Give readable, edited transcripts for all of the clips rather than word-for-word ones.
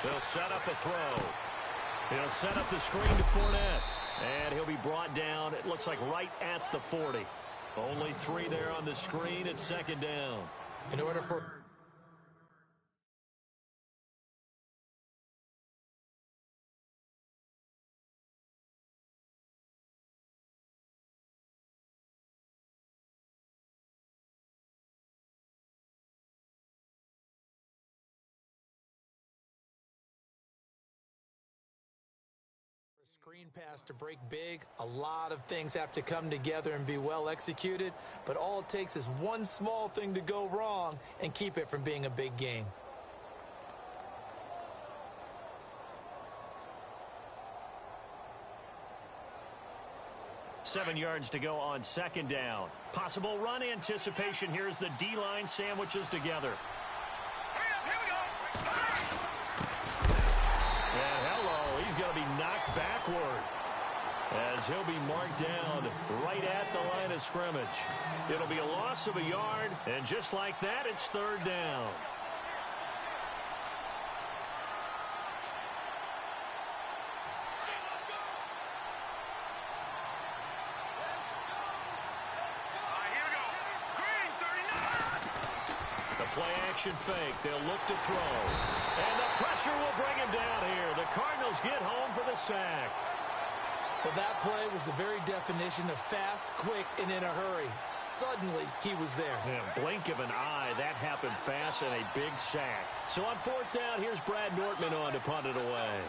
They'll set up a throw. He'll set up the screen to Fournette. And he'll be brought down, it looks like right at the 40. Only 3 there on the screen at second down. In order for screen pass to break big, a lot of things have to come together and be well executed, but all it takes is one small thing to go wrong and keep it from being a big game. Seven yards to go on second down. Possible run anticipation. Here's the D-line sandwiches together. And hello, he's going to be knocked backward as he'll be marked down right at the line of scrimmage. It'll be a loss of a yard, and just like that, it's third down. Play-action fake. They'll look to throw. And the pressure will bring him down here. The Cardinals get home for the sack. Well, that play was the very definition of fast, quick, and in a hurry. Suddenly, he was there. Yeah, blink of an eye. That happened fast and a big sack. So on fourth down, here's Brad Nortman on to punt it away.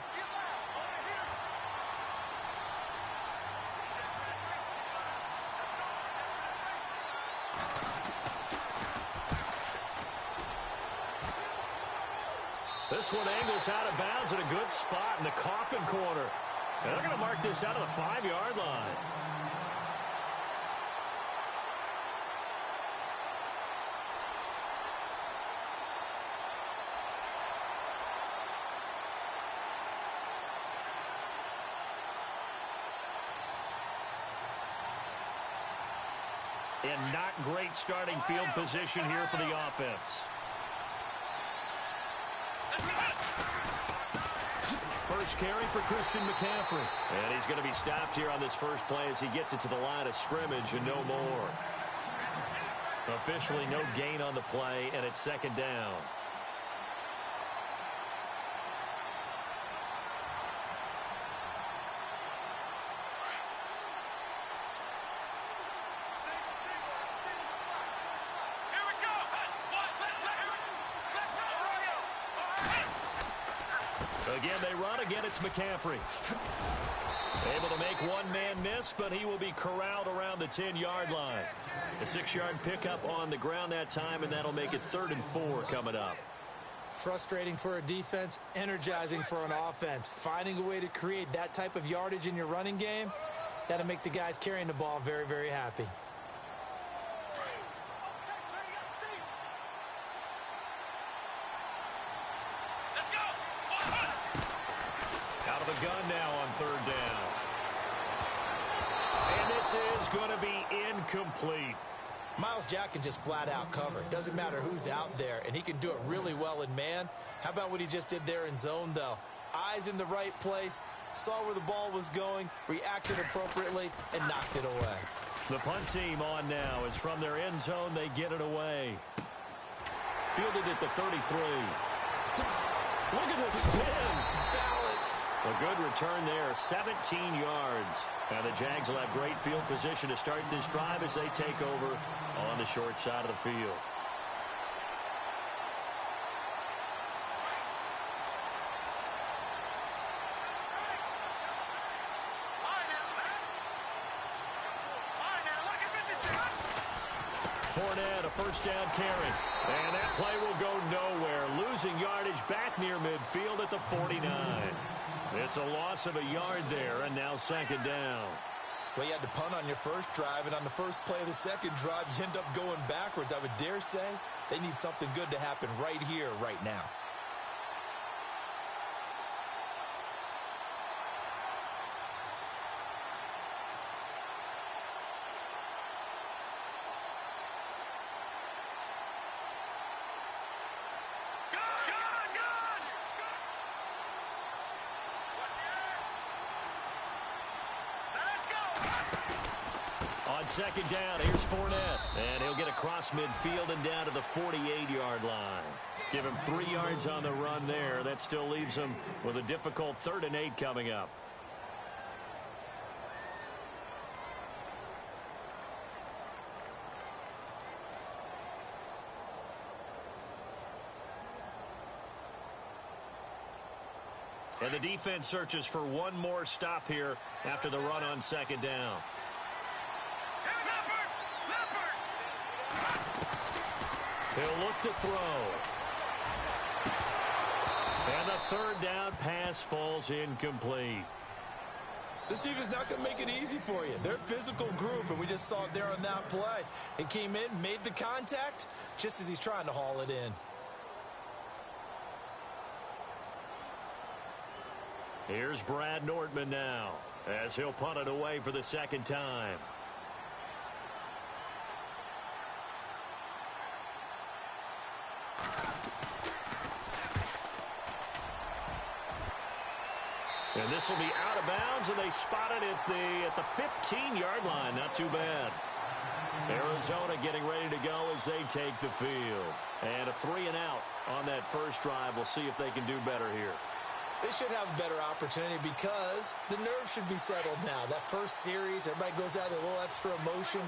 This one angles out of bounds at a good spot in the coffin corner. And they're going to mark this out of the 5-yard line. And not great starting field position here for the offense. First carry for Christian McCaffrey. And he's going to be stopped here on this first play as he gets it to the line of scrimmage and no more. Officially no gain on the play, and it's second down. Again, they run. Again, it's McCaffrey. Able to make one man miss, but he will be corralled around the 10-yard line. A 6-yard pickup on the ground that time, and that'll make it 3rd and 4 coming up. Frustrating for a defense, energizing for an offense. Finding a way to create that type of yardage in your running game, that'll make the guys carrying the ball very, very happy. Gun now on 3rd down. And this is going to be incomplete. Myles Jack can just flat out cover. Doesn't matter who's out there, and he can do it really well in man. How about what he just did there in zone, though? Eyes in the right place, saw where the ball was going, reacted appropriately, and knocked it away. The punt team on now is from their end zone. They get it away. Fielded at the 33. Look at the spin. Balance. A good return there, 17 yards. And the Jags will have great field position to start this drive as they take over on the short side of the field. Fournette, a first down carry. And that play will go nowhere. Losing yardage back near midfield at the 49. It's a loss of a yard there, and now second down. Well, you had to punt on your first drive, and on the first play of the second drive, you end up going backwards. I would dare say they need something good to happen right here, right now. second down. Here's Fournette. And he'll get across midfield and down to the 48-yard line. Give him 3 yards on the run there. That still leaves him with a difficult 3rd and 8 coming up. And the defense searches for one more stop here after the run on second down. He'll look to throw. And the 3rd down pass falls incomplete. This defense is not going to make it easy for you. They're a physical group, and we just saw it there on that play. It came in, made the contact, just as he's trying to haul it in. Here's Brad Nordman now, as he'll punt it away for the 2nd time. And this will be out of bounds, and they spot it at the 15-yard line. Not too bad. Arizona getting ready to go as they take the field. And a 3 and out on that first drive. We'll see if they can do better here. They should have a better opportunity because the nerves should be settled now. That first series, everybody goes out with a little extra emotion.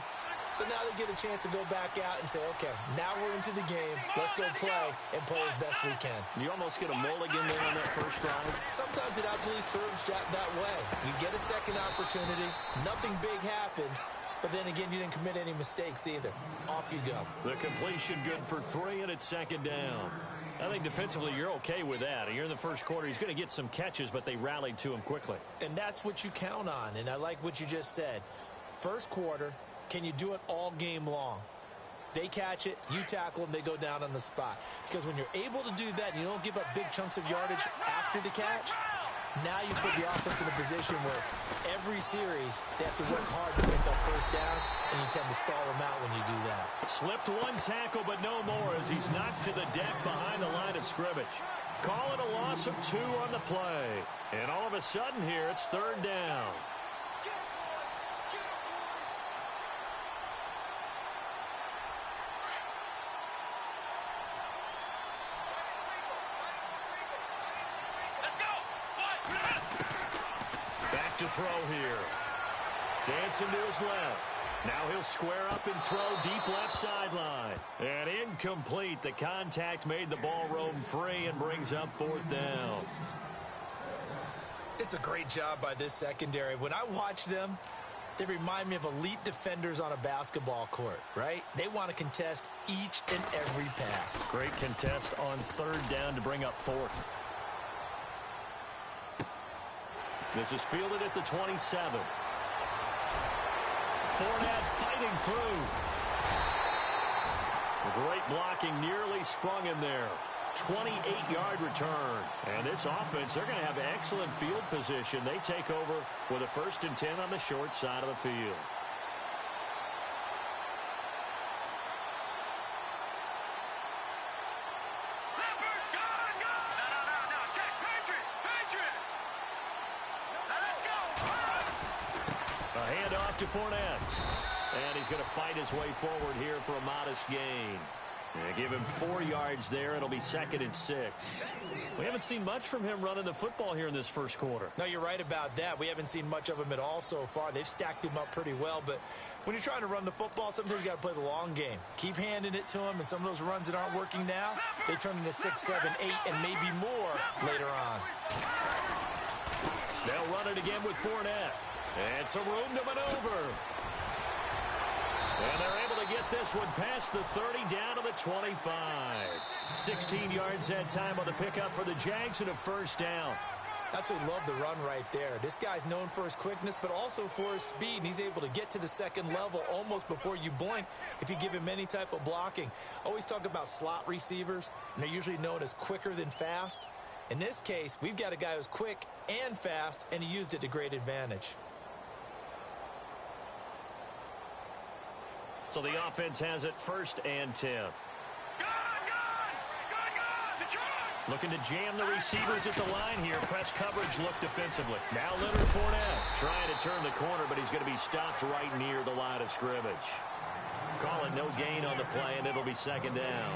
So now they get a chance to go back out and say, okay, now we're into the game. Let's go play and play as best we can. You almost get a mulligan there on that first drive. Sometimes it absolutely serves that way. You get a second opportunity. Nothing big happened. But then again, you didn't commit any mistakes either. Off you go. The completion good for 3, and it's 2nd down. I think defensively you're okay with that. You're in the first quarter. He's going to get some catches, but they rallied to him quickly. And that's what you count on, and I like what you just said. First quarter, can you do it all game long? They catch it, you tackle them, they go down on the spot. Because when you're able to do that and you don't give up big chunks of yardage after the catch, now you put the offense in a position where every series they have to work hard to pick up first downs, and you tend to stall them out when you do that. Slipped one tackle, but no more as he's knocked to the deck behind the line of scrimmage. Call it a loss of 2 on the play. And all of a sudden here, it's 3rd down. Back to throw here. Dancing to his left. Now he'll square up and throw deep left sideline. And incomplete. The contact made the ball roam free and brings up 4th down. It's a great job by this secondary. When I watch them, they remind me of elite defenders on a basketball court, right? They want to contest each and every pass. Great contest on 3rd down to bring up 4th. This is fielded at the 27. Fournette fighting through. Great blocking, nearly sprung him there. 28-yard return. And this offense, they're going to have excellent field position. They take over with a 1st and 10 on the short side of the field. A handoff to Fournette. And he's going to fight his way forward here for a modest gain. They give him 4 yards there. It'll be 2nd and 6. We haven't seen much from him running the football here in this first quarter. No, you're right about that. We haven't seen much of him at all so far. They've stacked him up pretty well. But when you're trying to run the football, sometimes you got to play the long game. Keep handing it to him, and some of those runs that aren't working now, they turn into 6, 7, 8, and maybe more later on. They'll run it again with Fournette. And some room to maneuver. And they're able to get this one past the 30 down to the 25. 16 yards that time on the pickup for the Jags and a 1st down. Absolutely love the run right there. This guy's known for his quickness, but also for his speed, and he's able to get to the 2nd level almost before you blink if you give him any type of blocking. Always talk about slot receivers, and they're usually known as quicker than fast. In this case, we've got a guy who's quick and fast, and he used it to great advantage. So the offense has it 1st and 10. Looking to jam the receivers at the line here. Press coverage look defensively. Now Leonard Fournette trying to turn the corner, but he's going to be stopped right near the line of scrimmage. Call it no gain on the play, and it'll be second down.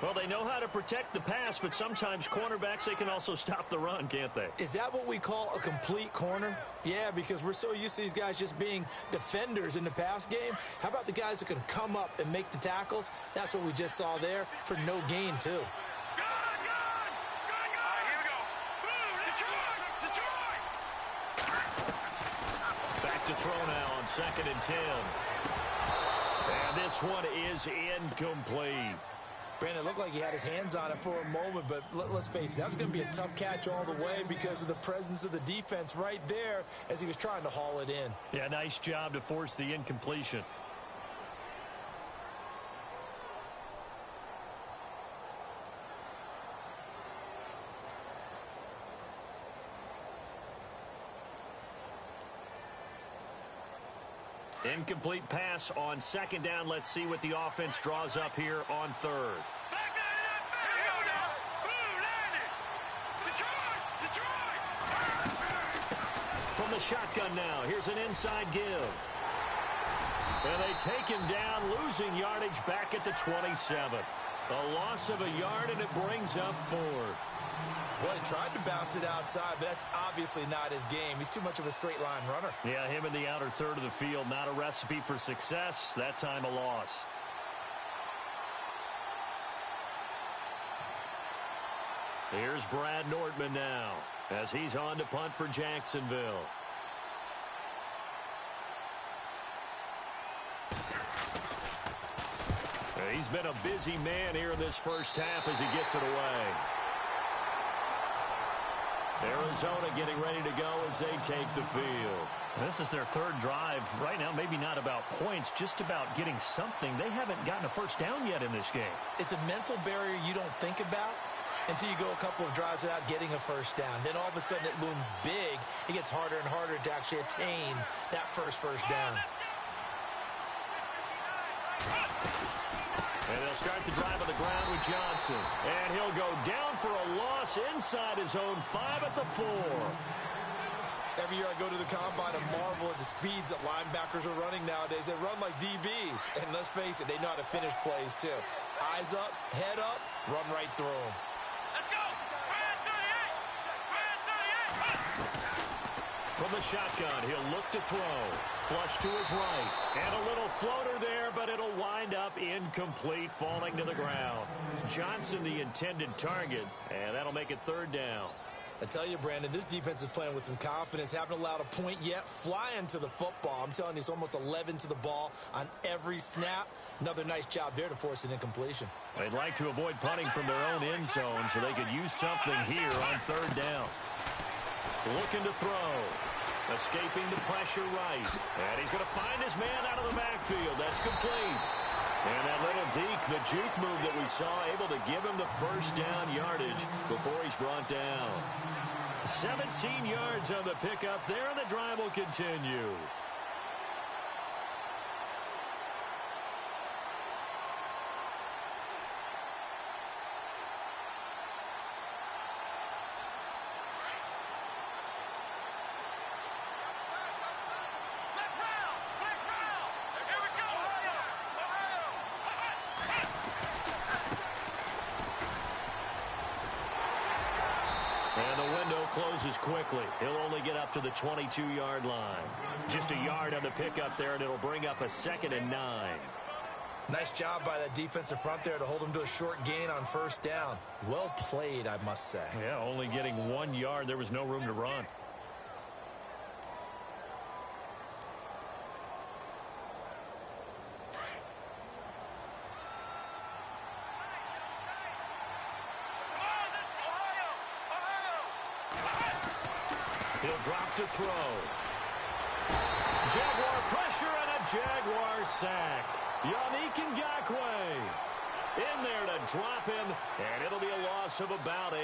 Well, they know how to protect the pass, but sometimes cornerbacks, they can also stop the run, can't they? Is that what we call a complete corner? Yeah, because we're so used to these guys just being defenders in the pass game. How about the guys who can come up and make the tackles? That's what we just saw there for no gain, too. Back to throw now on 2nd and 10. And this one is incomplete. Brandon, it looked like he had his hands on it for a moment, but let's face it, that was going to be a tough catch all the way because of the presence of the defense right there as he was trying to haul it in. Yeah, nice job to force the incompletion. Incomplete pass on 2nd down. Let's see what the offense draws up here on 3rd. From the shotgun now, here's an inside give. And they take him down, losing yardage back at the 27. A loss of a yard, and it brings up 4th. Well, he tried to bounce it outside, but that's obviously not his game. He's too much of a straight-line runner. Yeah, him in the outer third of the field, not a recipe for success. That time a loss. Here's Brad Nortman now as he's on to punt for Jacksonville. He's been a busy man here in this first half as he gets it away. Arizona getting ready to go as they take the field. This is their 3rd drive. Right now, maybe not about points, just about getting something. They haven't gotten a first down yet in this game. It's a mental barrier you don't think about until you go a couple of drives without getting a first down. Then all of a sudden it looms big. It gets harder and harder to actually attain that first down. And they'll start the drive on the ground with Johnson. And he'll go down for a loss inside his own 5 at the 4. Every year I go to the combine and marvel at the speeds that linebackers are running nowadays. They run like DBs. And let's face it, they know how to finish plays too. Eyes up, head up, run right through them. Let's go! From the shotgun, he'll look to throw. Flush to his right. And a little floater there, but it'll wind up incomplete, falling to the ground. Johnson, the intended target, and that'll make it 3rd down. I tell you, Brandon, this defense is playing with some confidence. Haven't allowed a point yet. Flying to the football. I'm telling you, it's almost 11 to the ball on every snap. Another nice job there to force an incompletion. They'd like to avoid punting from their own end zone so they could use something here on 3rd down. Looking to throw. Escaping the pressure right. And he's going to find his man out of the backfield. That's complete. And that little deke, the juke move that we saw, able to give him the first down yardage before he's brought down. 17 yards on the pickup there, and the drive will continue. And the window closes quickly. He'll only get up to the 22-yard line. Just a yard on the pickup there, and it'll bring up a 2nd and 9. Nice job by that defensive front there to hold him to a short gain on 1st down. Well played, I must say. Yeah, only getting 1 yard. There was no room to run. He'll drop to throw. Jaguar pressure and a Jaguar sack. Yannick Ngakoue in there to drop him, and it'll be a loss of about 8.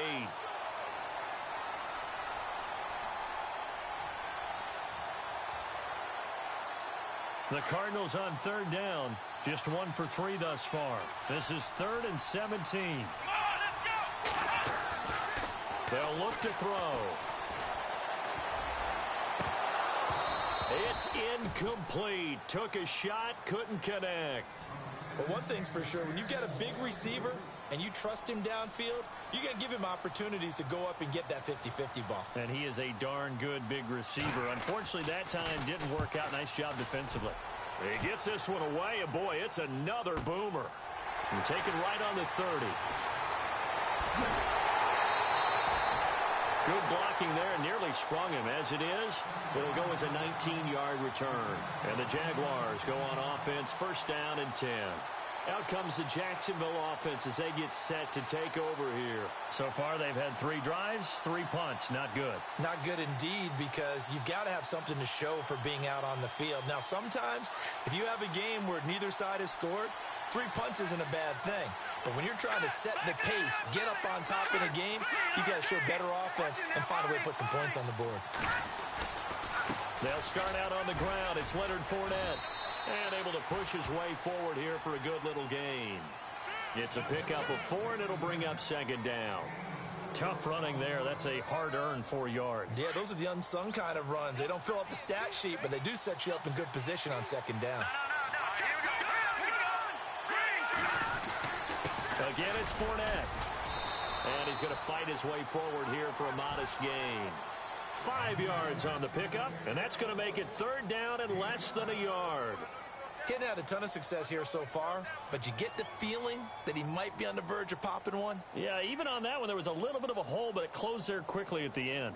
The Cardinals on 3rd down, just 1 for 3 thus far. This is 3rd and 17. They'll look to throw. It's incomplete. Took a shot, couldn't connect. But one thing's for sure, when you've got a big receiver and you trust him downfield, you're going to give him opportunities to go up and get that 50-50 ball. And he is a darn good big receiver. Unfortunately, that time didn't work out. Nice job defensively. He gets this one away, and boy, it's another boomer. And taken right on the 30. Good blocking there, nearly sprung him. As it is, it'll go as a 19-yard return. And the Jaguars go on offense, first down and 10. Out comes the Jacksonville offense as they get set to take over here. So far, they've had 3 drives, 3 punts. Not good. Not good indeed, because you've got to have something to show for being out on the field. Now, sometimes, if you have a game where neither side has scored, 3 punts isn't a bad thing. But when you're trying to set the pace, get up on top in a game, you've got to show better offense and find a way to put some points on the board. They'll start out on the ground. It's Leonard Fournette. And able to push his way forward here for a good little gain. It's a pickup of 4, and it'll bring up second down. Tough running there. That's a hard-earned 4 yards. Yeah, those are the unsung kind of runs. They don't fill up the stat sheet, but they do set you up in good position on second down. Again, it's Fournette. And he's going to fight his way forward here for a modest gain. 5 yards on the pickup, and that's going to make it third down and less than a yard. He hadn't had a ton of success here so far, but you get the feeling that he might be on the verge of popping one. Yeah, even on that one, there was a little bit of a hole, but it closed there quickly at the end.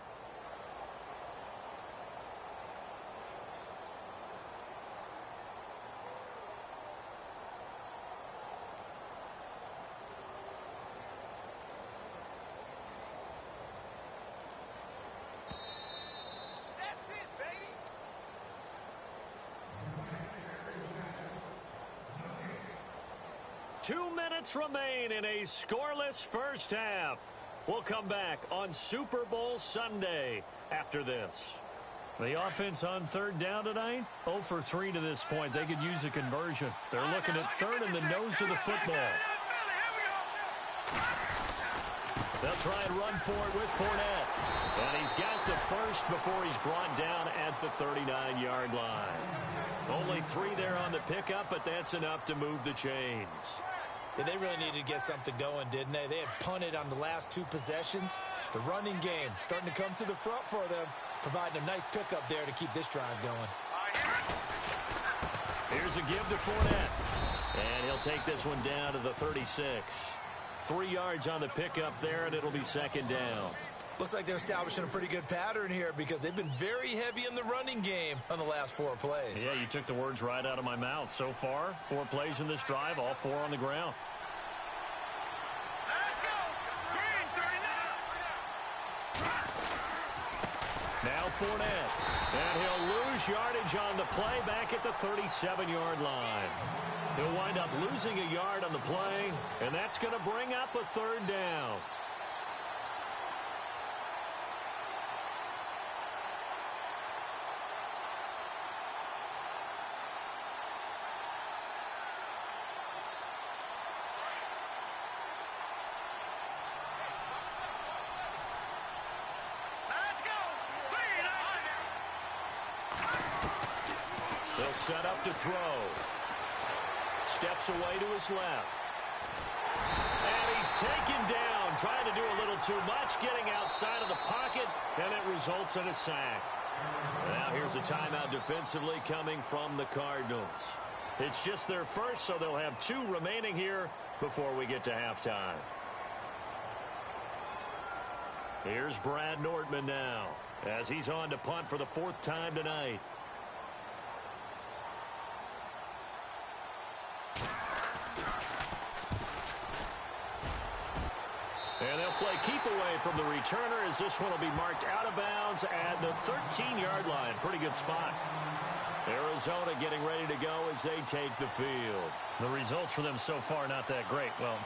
Remain in a scoreless first half. We'll come back on Super Bowl Sunday after this. The offense on third down tonight, 0 for 3 to this point. They could use a conversion. They're looking at third in the nose of the football. They'll try and run for it with Fournette. And he's got the first before he's brought down at the 39-yard line. Only 3 there on the pickup, but that's enough to move the chains. Yeah, they really needed to get something going, didn't they? They had punted on the last 2 possessions. The running game starting to come to the front for them, providing a nice pickup there to keep this drive going. Here's a give to Fournette. And he'll take this one down to the 36. 3 yards on the pickup there, and it'll be second down. Looks like they're establishing a pretty good pattern here because they've been very heavy in the running game on the last 4 plays. Yeah, you took the words right out of my mouth. So far, 4 plays in this drive, all 4 on the ground. Let's go! Green 39. Now Fournette. And he'll lose yardage on the play back at the 37-yard line. He'll wind up losing a yard on the play, and that's going to bring up a third down. They'll set up to throw. Steps away to his left. And he's taken down, trying to do a little too much, getting outside of the pocket, and it results in a sack. Now here's a timeout defensively coming from the Cardinals. It's just their first, so they'll have 2 remaining here before we get to halftime. Here's Brad Nordman now, as he's on to punt for the 4th time tonight. And they'll play keep away from the returner as this one will be marked out of bounds at the 13-yard line. Pretty good spot. Arizona getting ready to go as they take the field. The results for them so far not that great. Well,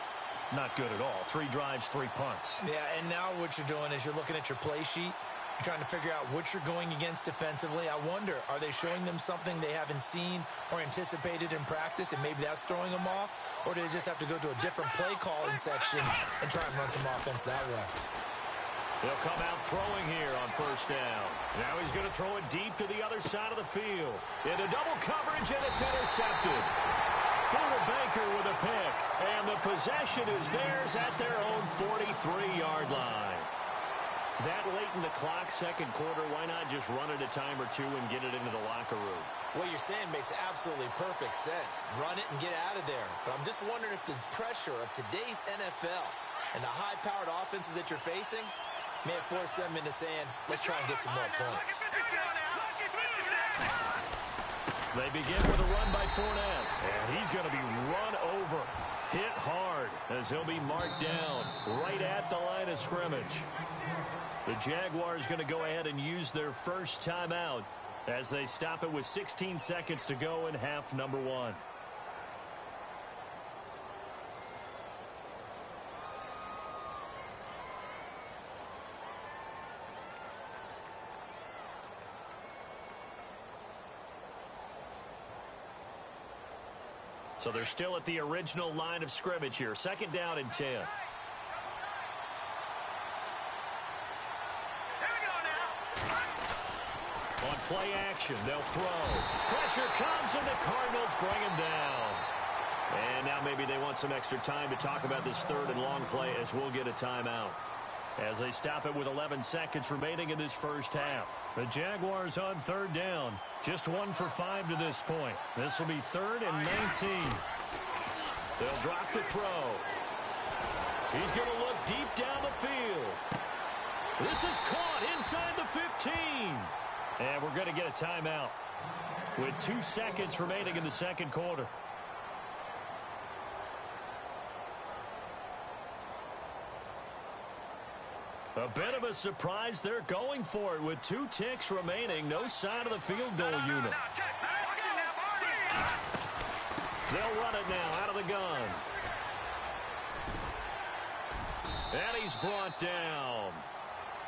not good at all. 3 drives, 3 punts. Yeah, and now what you're doing is you're looking at your play sheet. You're trying to figure out what you're going against defensively. I wonder, are they showing them something they haven't seen or anticipated in practice, and maybe that's throwing them off? Or do they just have to go to a different play calling section and try and run some offense that way? He'll come out throwing here on first down. Now he's going to throw it deep to the other side of the field. Into double coverage, and it's intercepted. Buda Baker with a pick. And the possession is theirs at their own 43-yard line. That late in the clock, second quarter, why not just run it a time or two and get it into the locker room? What you're saying makes absolutely perfect sense. Run it and get out of there. But I'm just wondering if the pressure of today's NFL and the high-powered offenses that you're facing may have forced them into saying, let's try and get some more points. They begin with a run by Fournette. And he's going to be run over. Hit hard as he'll be marked down right at the line of scrimmage. The Jaguars going to go ahead and use their first timeout as they stop it with 16 seconds to go in half number one. So they're still at the original line of scrimmage here. Second down and 10. On play action, they'll throw. Pressure comes, and the Cardinals bring him down. And now maybe they want some extra time to talk about this third and long play as we'll get a timeout. As they stop it with 11 seconds remaining in this first half. The Jaguars on third down. Just 1 for 5 to this point. This will be third and 19. They'll drop the throw. He's going to look deep down the field. This is caught inside the 15. And we're going to get a timeout with 2 seconds remaining in the second quarter. A bit of a surprise. They're going for it with 2 ticks remaining. No sign of the field goal unit. They'll run it now out of the gun. And he's brought down.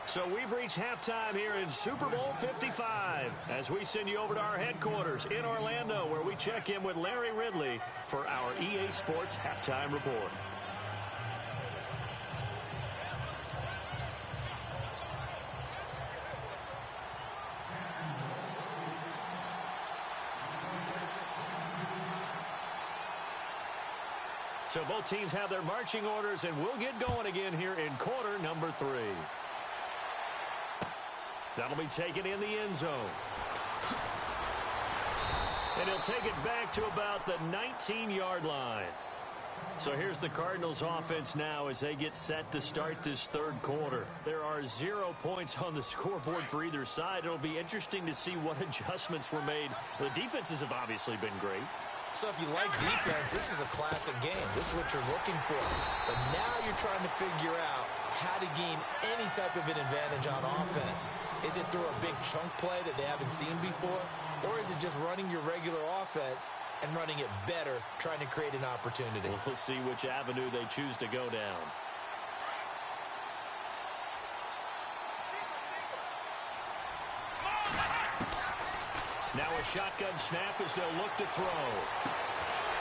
So we've reached halftime here in Super Bowl 55 as we send you over to our headquarters in Orlando, where we check in with Larry Ridley for our EA Sports Halftime Report. So both teams have their marching orders, and we'll get going again here in quarter number 3. That'll be taken in the end zone. And he'll take it back to about the 19-yard line. So here's the Cardinals offense now as they get set to start this third quarter. There are 0 points on the scoreboard for either side. It'll be interesting to see what adjustments were made. The defenses have obviously been great. So if you like defense, this is a classic game. This is what you're looking for. But now you're trying to figure out how to gain any type of an advantage on offense. Is it through a big chunk play that they haven't seen before? Or is it just running your regular offense and running it better, trying to create an opportunity? We'll see which avenue they choose to go down. Now a shotgun snap as they'll look to throw.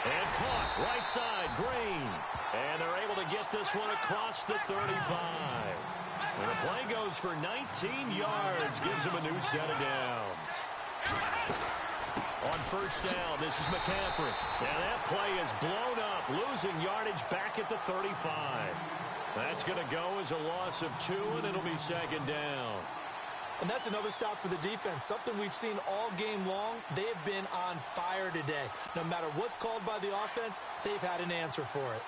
And caught right side, Green. And they're able to get this one across the 35. And the play goes for 19 yards, gives them a new set of downs. On first down, this is McCaffrey. Now that play is blown up, losing yardage back at the 35. That's going to go as a loss of 2, and it'll be second down. And that's another stop for the defense, something we've seen all game long. They have been on fire today. No matter what's called by the offense, they've had an answer for it.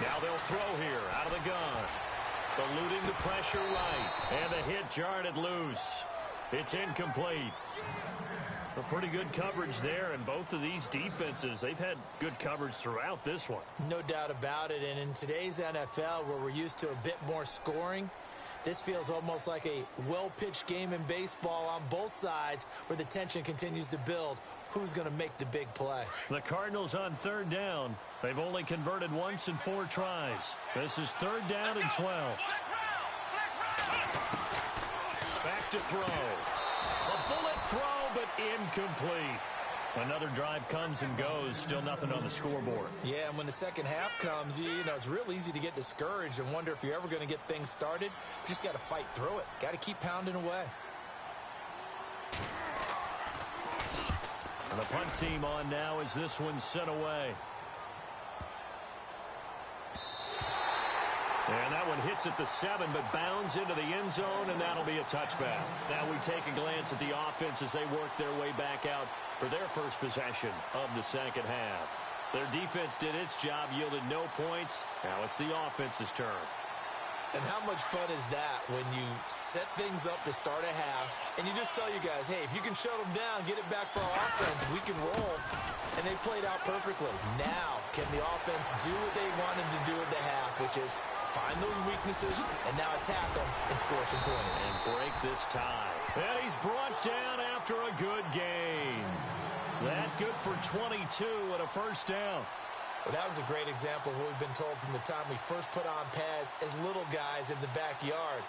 Now they'll throw here out of the gun. Eluding the pressure right. And the hit jarred it loose. It's incomplete. A pretty good coverage there, and both of these defenses, they've had good coverage throughout this one. No doubt about it, and in today's NFL, where we're used to a bit more scoring, This feels almost like a well-pitched game in baseball on both sides where the tension continues to build. Who's going to make the big play? The Cardinals on third down. They've only converted once in 4 tries. This is third down and 12. Back to throw. A bullet throw, but incomplete. Another drive comes and goes. Still nothing on the scoreboard. Yeah, and when the second half comes, you know, it's real easy to get discouraged and wonder if you're ever going to get things started. You just got to fight through it. Got to keep pounding away. And the punt team on now as this one's sent away. And that one hits at the 7, but bounds into the end zone, and that'll be a touchback. Now we take a glance at the offense as they work their way back out for their first possession of the second half. Their defense did its job, yielded no points. Now it's the offense's turn. And how much fun is that when you set things up to start a half and you just tell you guys, hey, if you can shut them down, get it back for our offense, we can roll. And they played out perfectly. Now, can the offense do what they wanted to do at the half, which is find those weaknesses and now attack them and score some points. And break this tie. And he's brought down after a good game. That good for 22 and a first down. Well, that was a great example of what we've been told from the time we first put on pads as little guys in the backyard.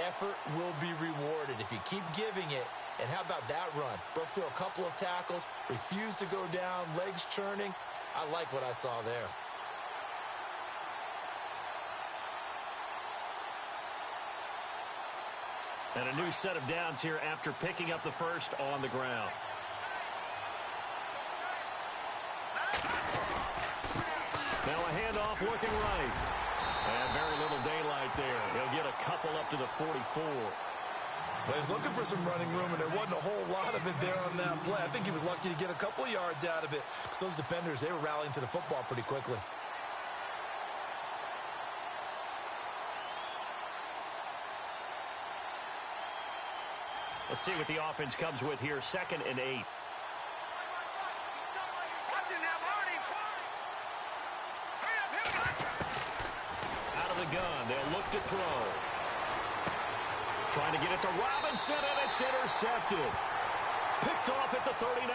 Effort will be rewarded if you keep giving it. And how about that run? Broke through a couple of tackles, refused to go down, legs churning. I like what I saw there. And a new set of downs here after picking up the first on the ground. Now a handoff looking right. And very little daylight there. He'll get a couple up to the 44. But he was looking for some running room, and there wasn't a whole lot of it there on that play. I think he was lucky to get a couple of yards out of it because those defenders, they were rallying to the football pretty quickly. Let's see what the offense comes with here. 2nd and 8. Out of the gun. They'll look to throw. Trying to get it to Robinson, and it's intercepted. Picked off at the 39.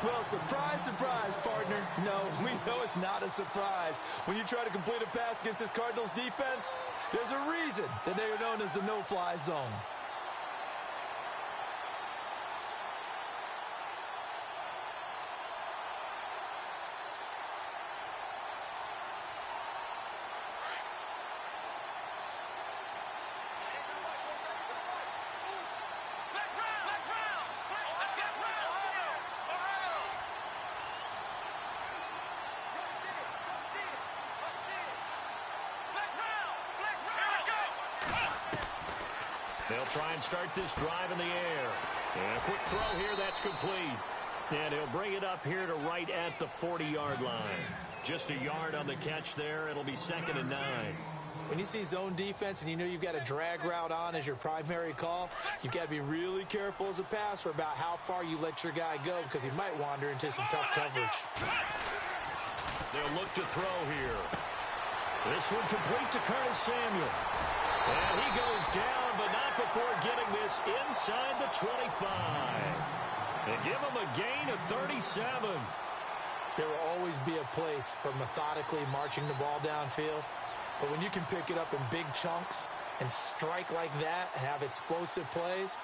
Well, surprise, surprise, partner. No, we know it's not a surprise. When you try to complete a pass against this Cardinals defense, there's a reason that they are known as the no-fly zone. They'll try and start this drive in the air. And a quick throw here, that's complete. And he'll bring it up here to right at the 40-yard line. Just a yard on the catch there. It'll be 2nd and 9. When you see zone defense and you know you've got a drag route on as your primary call, you've got to be really careful as a passer about how far you let your guy go because he might wander into some tough coverage. They'll look to throw here. This one complete to Curtis Samuel. And he goes down, but not before getting this inside the 25. They give him a gain of 37. There will always be a place for methodically marching the ball downfield. But when you can pick it up in big chunks and strike like that and have explosive plays,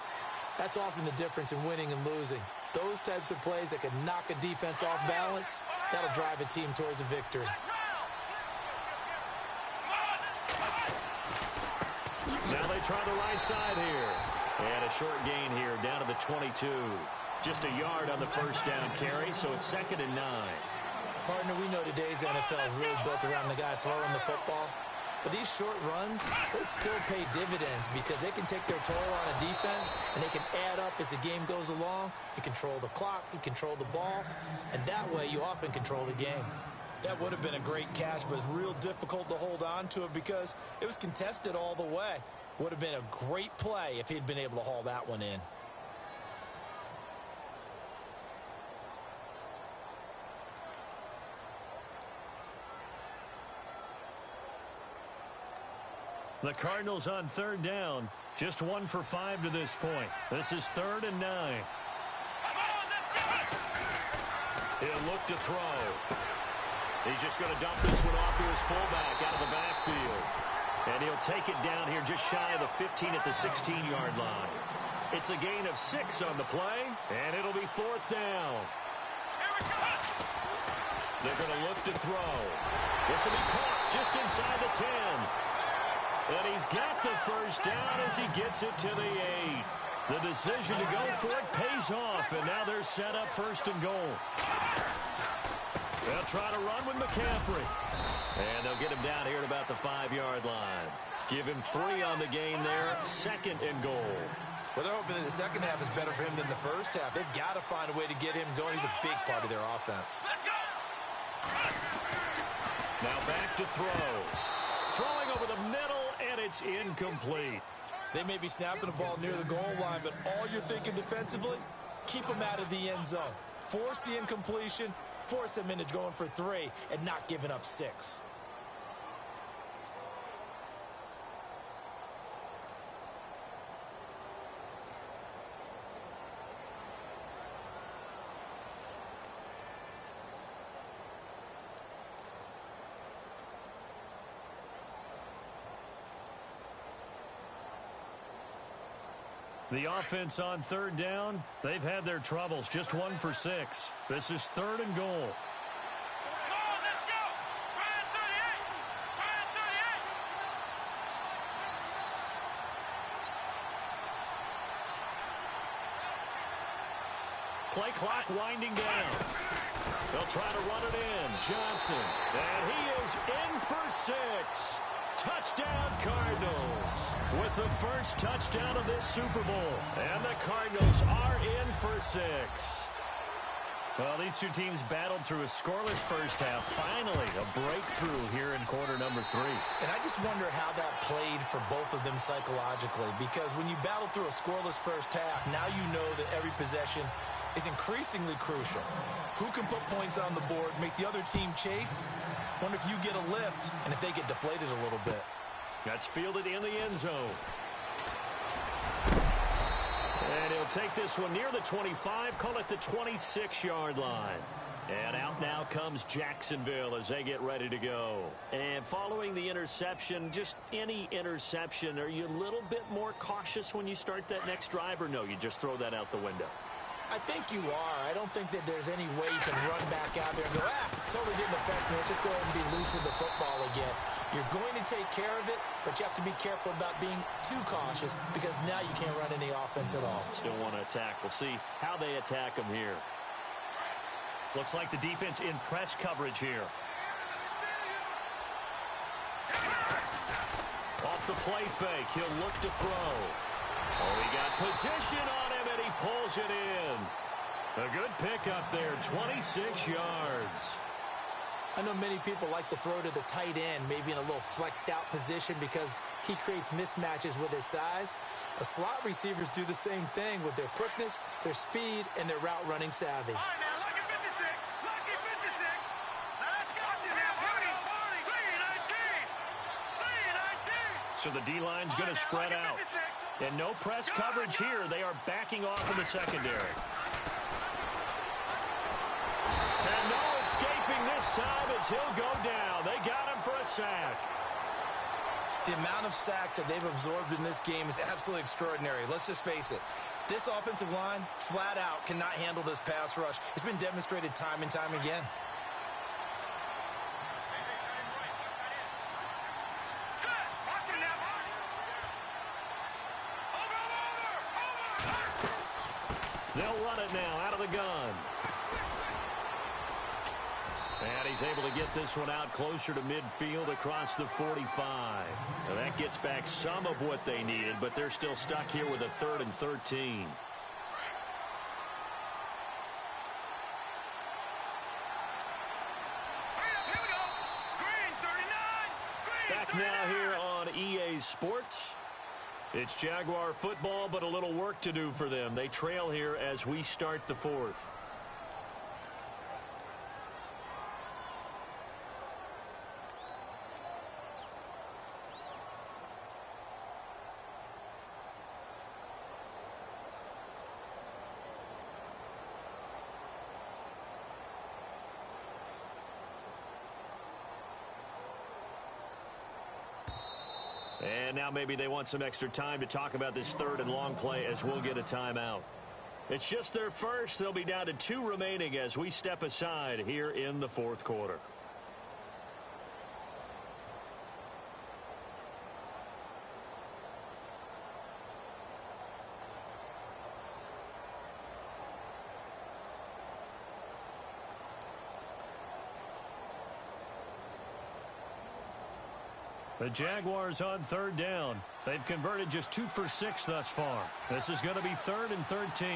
that's often the difference in winning and losing. Those types of plays that can knock a defense off balance, that'll drive a team towards a victory. Now they try the right side here. And a short gain here down to the 22. Just a yard on the first down carry, so it's 2nd and 9. Partner, we know today's NFL is really built around the guy throwing the football. But these short runs, they still pay dividends because they can take their toll on a defense and they can add up as the game goes along. You control the clock, you control the ball, and that way you often control the game. That would have been a great catch, but it's real difficult to hold on to it because it was contested all the way. Would have been a great play if he'd been able to haul that one in. The Cardinals on third down. Just 1 for 5 to this point. This is 3rd and 9. He'll look to throw. He's just going to dump this one off to his fullback out of the backfield. And he'll take it down here just shy of the 15 at the 16-yard line. It's a gain of 6 on the play, and it'll be 4th down. They're going to look to throw. This will be caught just inside the 10. And he's got the first down as he gets it to the 8. The decision to go for it pays off, and now they're set up 1st and goal. They'll try to run with McCaffrey. And they'll get him down here at about the 5-yard line. Give him 3 on the game there, 2nd and goal. Well, they're hoping that the second half is better for him than the first half. They've got to find a way to get him going. He's a big part of their offense. Now back to throw. Throwing over the middle, and it's incomplete. They may be snapping the ball near the goal line, but all you're thinking defensively, keep them out of the end zone. Force the incompletion, force them into going for 3, and not giving up 6. The offense on third down, they've had their troubles. Just 1 for 6. This is 3rd and goal. Play clock winding down. They'll try to run it in. Johnson. And he is in for 6. Touchdown, Cardinals. With the first touchdown of this Super Bowl. And the Cardinals are in for 6. Well, these two teams battled through a scoreless first half. Finally, a breakthrough here in quarter number 3. And I just wonder how that played for both of them psychologically. Because when you battle through a scoreless first half, now you know that every possession is increasingly crucial. Who can put points on the board, make the other team chase? Wonder if you get a lift and if they get deflated a little bit. That's fielded in the end zone. And he'll take this one near the 25, call it the 26-yard line. And out now comes Jacksonville as they get ready to go. And following the interception, just any interception, are you a little bit more cautious when you start that next drive, or no, you just throw that out the window? I think you are. I don't think that there's any way you can run back out there and go, totally didn't affect me. Just go ahead and be loose with the football again. You're going to take care of it, but you have to be careful about being too cautious because now you can't run any offense at all. Still want to attack. We'll see how they attack them here. Looks like the defense in press coverage here. Off the play fake, he'll look to throw. Oh, he got position on him, and he pulls it in. A good pickup there, 26 yards. I know many people like to throw to the tight end, maybe in a little flexed out position because he creates mismatches with his size. The slot receivers do the same thing with their quickness, their speed, and their route running savvy. All right, now, lucky 56. Lucky 56. Now, let's go. Now, 3-19. 3-19. So the D-line's going to spread out. And no press coverage here. They are backing off in the secondary. And no escaping this time as he'll go down. They got him for a sack. The amount of sacks that they've absorbed in this game is absolutely extraordinary. Let's just face it. This offensive line, flat out, cannot handle this pass rush. It's been demonstrated time and time again. They'll run it now out of the gun. And he's able to get this one out closer to midfield across the 45. Now that gets back some of what they needed, but they're still stuck here with a 3rd and 13. Back now here on EA Sports. It's Jaguar football, but a little work to do for them. They trail here as we start the 4th. And now maybe they want some extra time to talk about this third and long play as we'll get a timeout. It's just their first. They'll be down to 2 remaining as we step aside here in the fourth quarter. The Jaguars on third down. They've converted just 2 for 6 thus far. This is going to be 3rd and 13.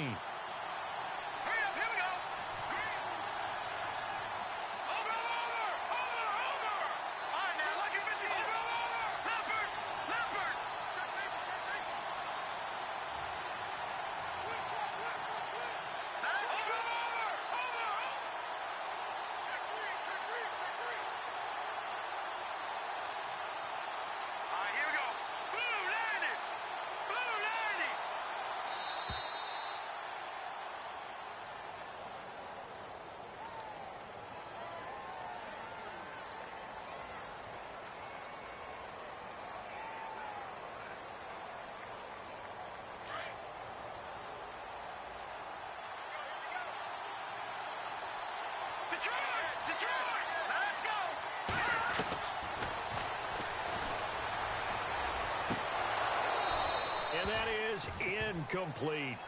And that is incomplete.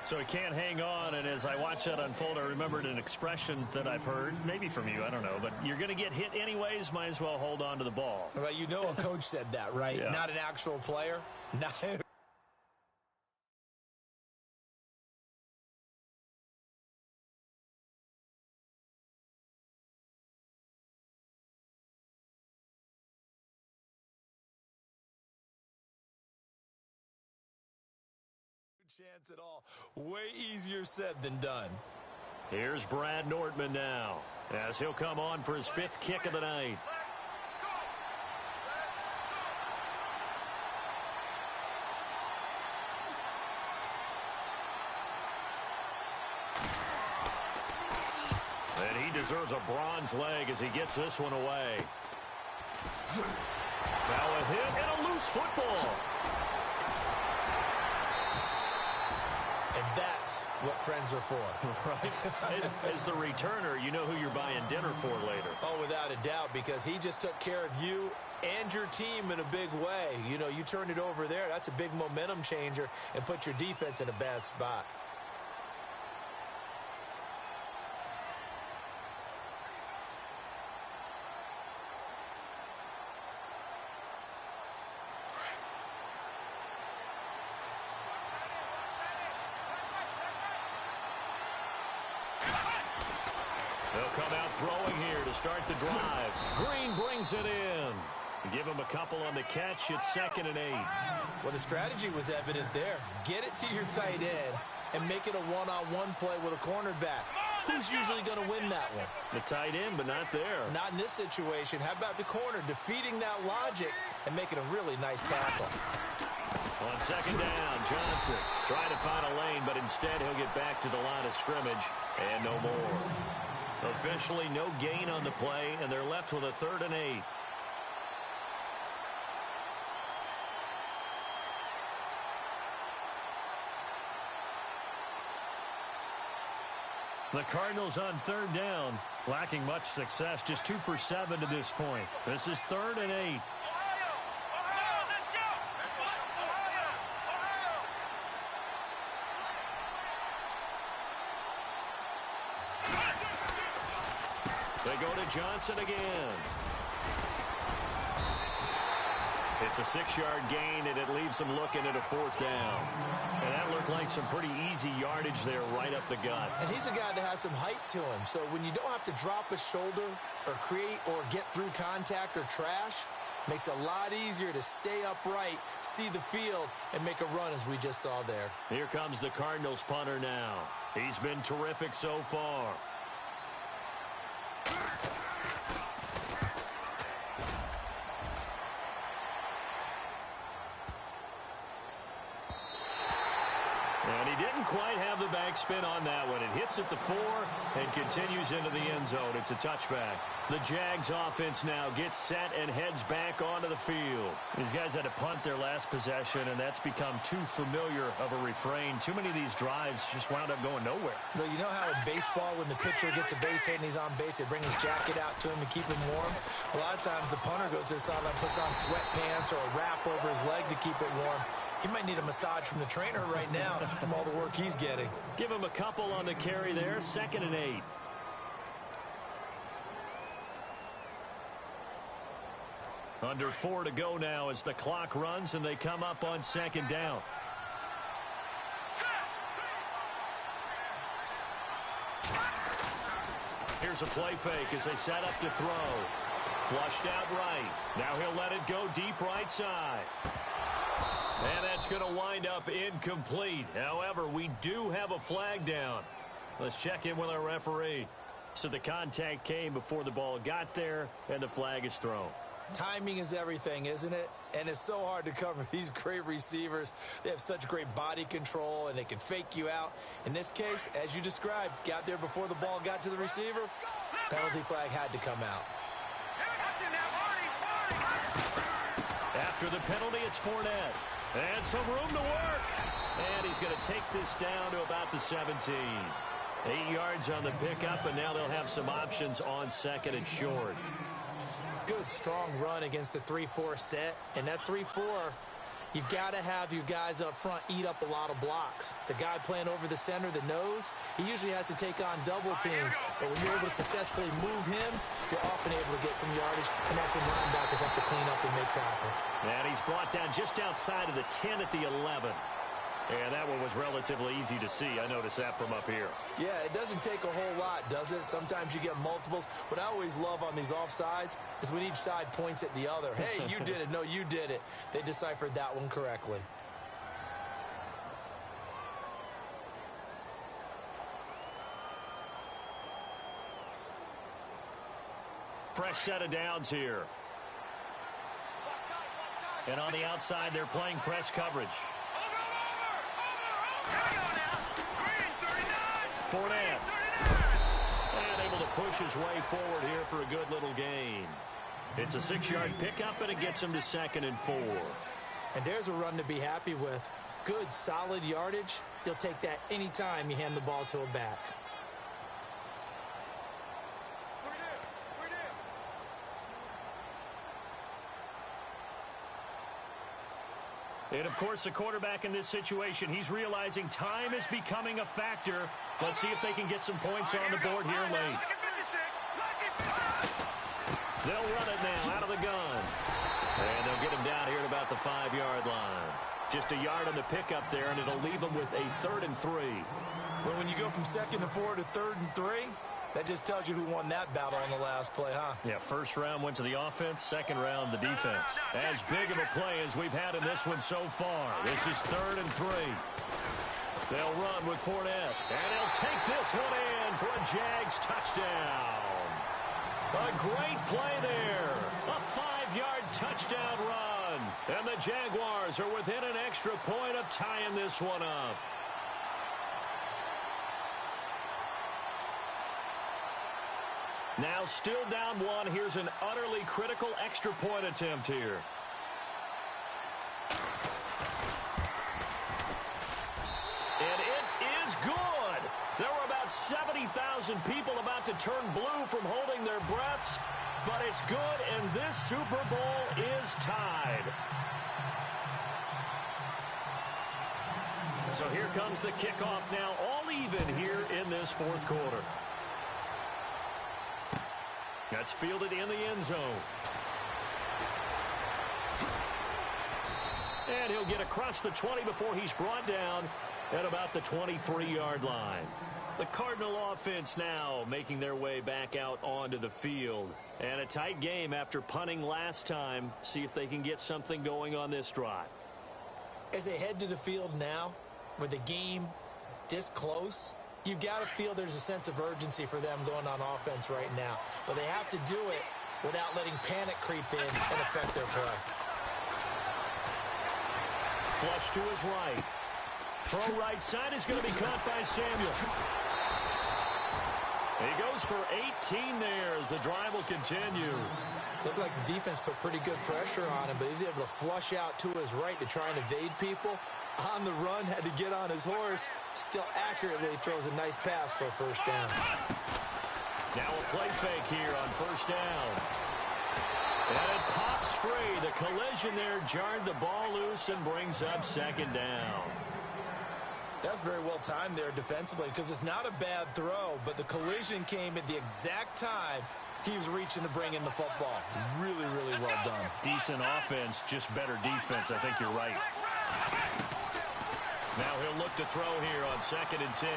So he can't hang on, and as I watch that unfold, I remembered an expression that I've heard, maybe from you, I don't know, but you're going to get hit anyways, might as well hold on to the ball. Well, you know a coach said that, right? Yeah. Not an actual player. Not chance at all. Way easier said than done. Here's Brad Nordman now, as he'll come on for his 5th kick of the night. And he deserves a bronze leg as he gets this one away. Now a hit and a loose football. And that's what friends are for. Right. As the returner, you know who you're buying dinner for later. Oh, without a doubt, because he just took care of you and your team in a big way. You know, you turned it over there. That's a big momentum changer and put your defense in a bad spot. They'll come out throwing here to start the drive. Green brings it in. Give him a couple on the catch. It's 2nd and 8. Well, the strategy was evident there. Get it to your tight end and make it a one-on-one play with a cornerback. Who's usually going to win that one? The tight end, but not there. Not in this situation. How about the corner defeating that logic and making a really nice tackle? On 2nd down, Johnson trying to find a lane, but instead he'll get back to the line of scrimmage and no more. Officially no gain on the play, and they're left with a 3rd and 8. The Cardinals on 3rd down, lacking much success, just 2 for 7 to this point. This is 3rd and 8. They go to Johnson again. It's a 6-yard gain, and it leaves them looking at a 4th down. And that looked like some pretty easy yardage there right up the gut. And he's a guy that has some height to him. So when you don't have to drop a shoulder or create or get through contact or trash, makes it a lot easier to stay upright, see the field, and make a run as we just saw there. Here comes the Cardinals punter now. He's been terrific so far. And he he didn't quite have the backspin on that one. It hits at the 4 and continues into the end zone. It's a touchback. The Jags offense now gets set and heads back onto the field. These guys had to punt their last possession, and that's become too familiar of a refrain. Too many of these drives just wound up going nowhere. Well, you know how in baseball, when the pitcher gets a base hit and he's on base, they bring his jacket out to him to keep him warm? A lot of times the punter goes to the sideline, puts on sweatpants or a wrap over his leg to keep it warm. He might need a massage from the trainer right now from all the work he's getting. Give him a couple on the carry there. 2nd and 8. Under 4 to go now as the clock runs and they come up on 2nd down. Here's a play fake as they set up to throw. Flushed out right. Now he'll let it go deep right side. And that's going to wind up incomplete. However, we do have a flag down. Let's check in with our referee. So the contact came before the ball got there, and the flag is thrown. Timing is everything, isn't it? And it's so hard to cover these great receivers. They have such great body control, and they can fake you out. In this case, as you described, got there before the ball got to the receiver. Penalty flag had to come out. After the penalty, it's Fournette. And some room to work. And he's going to take this down to about the 17. 8 yards on the pickup, and now they'll have some options on 2nd and short. Good, strong run against the 3-4 set. And that 3-4, you've got to have your guys up front eat up a lot of blocks. The guy playing over the center, the nose, he usually has to take on double teams. But when you're able to successfully move him, you're often able to get some yardage. And that's when linebackers have to clean up and make tackles. And he's brought down just outside of the 10 at the 11. And that one was relatively easy to see. I noticed that from up here. Yeah, it doesn't take a whole lot, does it? Sometimes you get multiples. What I always love on these offsides is when each side points at the other. Hey, you did it. No, you did it. They deciphered that one correctly. Fresh set of downs here. And on the outside, they're playing press coverage. Fournette. And able to push his way forward here for a good little gain. It's a 6-yard pickup, and it gets him to 2nd and 4. And there's a run to be happy with. Good, solid yardage. You'll take that anytime you hand the ball to a back. And, of course, the quarterback in this situation, he's realizing time is becoming a factor. Let's see if they can get some points on the board here late. They'll run it now out of the gun. And they'll get him down here at about the 5-yard line. Just a yard on the pickup there, and it'll leave him with a 3rd and 3. Well, when you go from 2nd and 4 to 3rd and 3, that just tells you who won that battle on the last play, huh? Yeah, first round went to the offense, second round the defense. As big of a play as we've had in this one so far. This is 3rd and 3. They'll run with Fournette, and he'll take this one in for a Jags touchdown. A great play there. A 5-yard touchdown run. And the Jaguars are within an extra point of tying this one up. Now still down 1. Here's an utterly critical extra point attempt here. And it is good. There were about 70,000 people about to turn blue from holding their breaths, but it's good, and this Super Bowl is tied. So here comes the kickoff now, all even here in this 4th quarter. That's fielded in the end zone. And he'll get across the 20 before he's brought down at about the 23-yard line. The Cardinal offense now making their way back out onto the field. And a tight game after punting last time. See if they can get something going on this drive. As they head to the field now, with the game this close, you've got to feel there's a sense of urgency for them going on offense right now. But they have to do it without letting panic creep in and affect their play. Flush to his right. Throw right side is going to be caught by Samuel. He goes for 18 there as the drive will continue. Looked like the defense put pretty good pressure on him, but he's able to flush out to his right to try and evade people. On the run, had to get on his horse. Still accurately throws a nice pass for a first down. Now a play fake here on first down. And it pops free. The collision there jarred the ball loose and brings up second down. That's very well timed there defensively because it's not a bad throw, but the collision came at the exact time he was reaching to bring in the football. Really, really well done. Decent offense, just better defense. I think you're right. Now he'll look to throw here on 2nd and 10.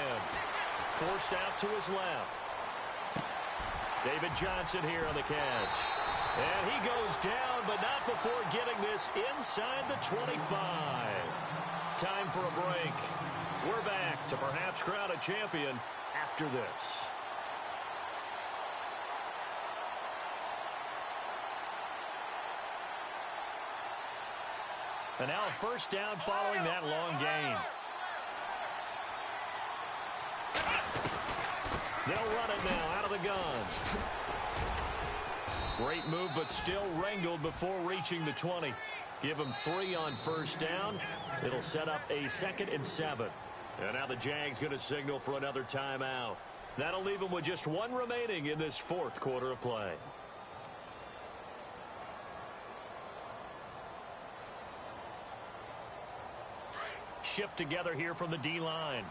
Forced out to his left. David Johnson here on the catch. And he goes down, but not before getting this inside the 25. Time for a break. We're back to perhaps crown a champion after this. And now a first down following that long gain. They'll run it now out of the gun. Great move, but still wrangled before reaching the 20. Give him 3 on first down. It'll set up a 2nd and 7. And now the Jags going to signal for another timeout. That'll leave them with just 1 remaining in this 4th quarter of play. Shift together here from the D-line.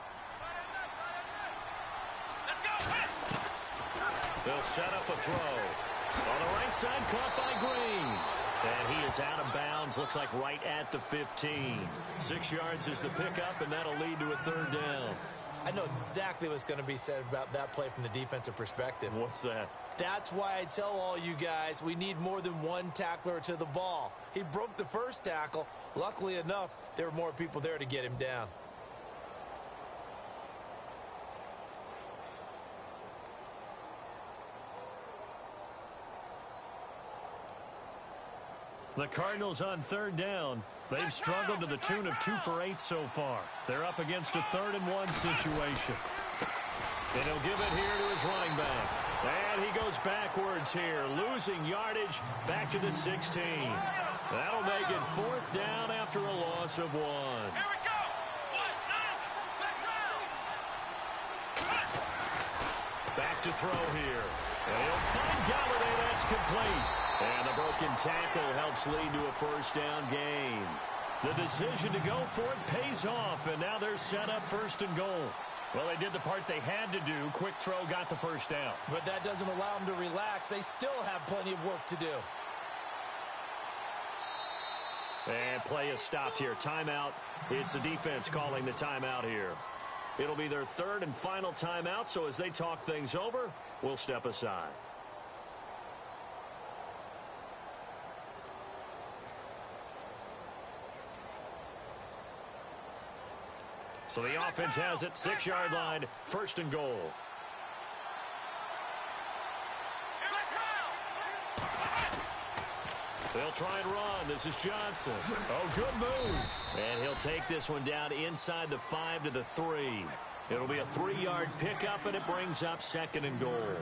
They'll set up a throw. On the right side, caught by Green. And he is out of bounds, looks like right at the 15. 6 yards is the pickup, and that'll lead to a 3rd down. I know exactly what's going to be said about that play from the defensive perspective. What's that? That's why I tell all you guys we need more than one tackler to the ball. He broke the first tackle. Luckily enough, there were more people there to get him down. The Cardinals on 3rd down. They've struggled to the tune of 2 for 8 so far. They're up against a 3rd and 1 situation. And he'll give it here to his running back. And he goes backwards here, losing yardage back to the 16. That'll make it 4th down after a loss of 1. Here we go. 1, 9, Back to throw here. And he'll find Galladay. That's complete. And the broken tackle helps lead to a first down gain. The decision to go for it pays off, and now they're set up 1st and goal. Well, they did the part they had to do. Quick throw got the first down. But that doesn't allow them to relax. They still have plenty of work to do. And play is stopped here. Timeout. It's the defense calling the timeout here. It'll be their 3rd and final timeout, so as they talk things over, we'll step aside. So the offense has it, 6-yard line, 1st and goal. They'll try and run. This is Johnson. Oh, good move. And he'll take this one down inside the 5 to the 3. It'll be a 3-yard pickup, and it brings up 2nd and goal.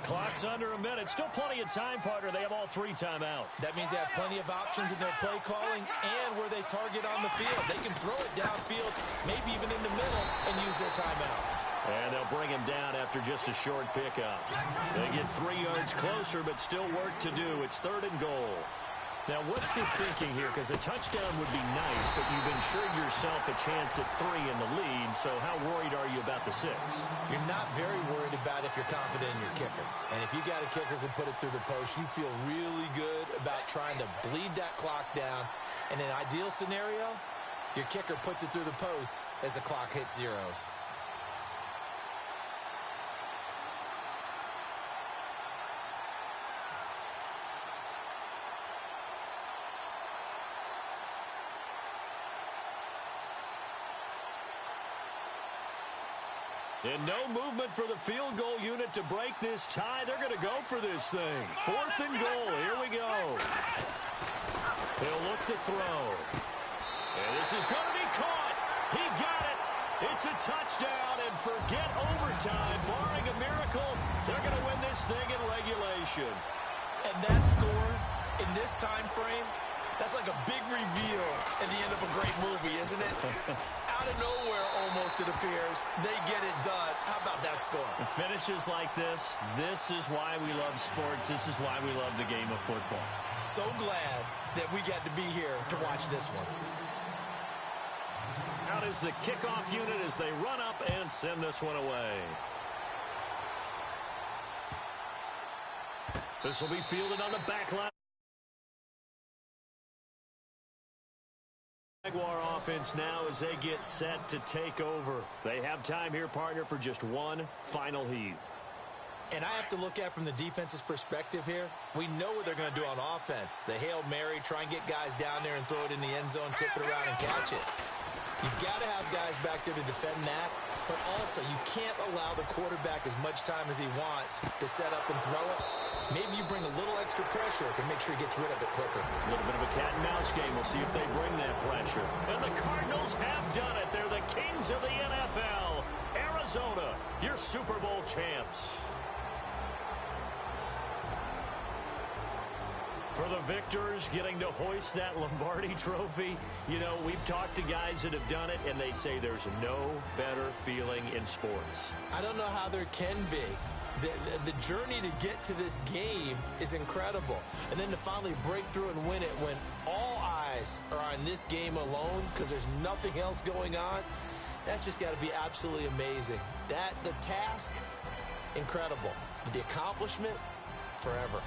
Clock's under a minute. Still plenty of time, partner. They have all 3 timeouts. That means they have plenty of options in their play calling and where they target on the field. They can throw it downfield, maybe even in the middle, and use their timeouts. And they'll bring him down after just a short pickup. They get 3 yards closer, but still work to do. It's 3rd and goal. Now, what's the thinking here? Because a touchdown would be nice, but you've ensured yourself a chance at 3 in the lead, so how worried are you about the 6? You're not very worried about if you're confident in your kicker. And if you got a kicker who can put it through the post, you feel really good about trying to bleed that clock down. In an ideal scenario, your kicker puts it through the post as the clock hits zeros. And no movement for the field goal unit to break this tie. They're going to go for this thing. 4th and goal. Here we go. He'll look to throw. And this is going to be caught. He got it. It's a touchdown, and forget overtime. Barring a miracle, they're going to win this thing in regulation. And that score in this time frame, that's like a big reveal at the end of a great movie, isn't it? Out of nowhere, almost, it appears. They get it done. How about that score? Finishes like this is why we love sports. This is why we love the game of football. So glad that we got to be here to watch this one. Out is the kickoff unit as they run up and send this one away. This will be fielded on the back line. Jaguar offense now as they get set to take over. They have time here, partner, for just one final heave. And I have to look at from the defense's perspective here. We know what they're going to do on offense. The Hail Mary, try and get guys down there and throw it in the end zone, tip it around and catch it. You've got to have guys back there to defend that, but also you can't allow the quarterback as much time as he wants to set up and throw it. Maybe you bring a little extra pressure to make sure he gets rid of it quicker. A little bit of a cat and mouse game. We'll see if they bring that pressure. And the Cardinals have done it. They're the kings of the NFL. Arizona, your Super Bowl champs. For the victors, getting to hoist that Lombardi trophy, you know, we've talked to guys that have done it, and they say there's no better feeling in sports. I don't know how there can be. The journey to get to this game is incredible. And then to finally break through and win it when all eyes are on this game alone because there's nothing else going on, that's just got to be absolutely amazing. The task, incredible. But the accomplishment, forever.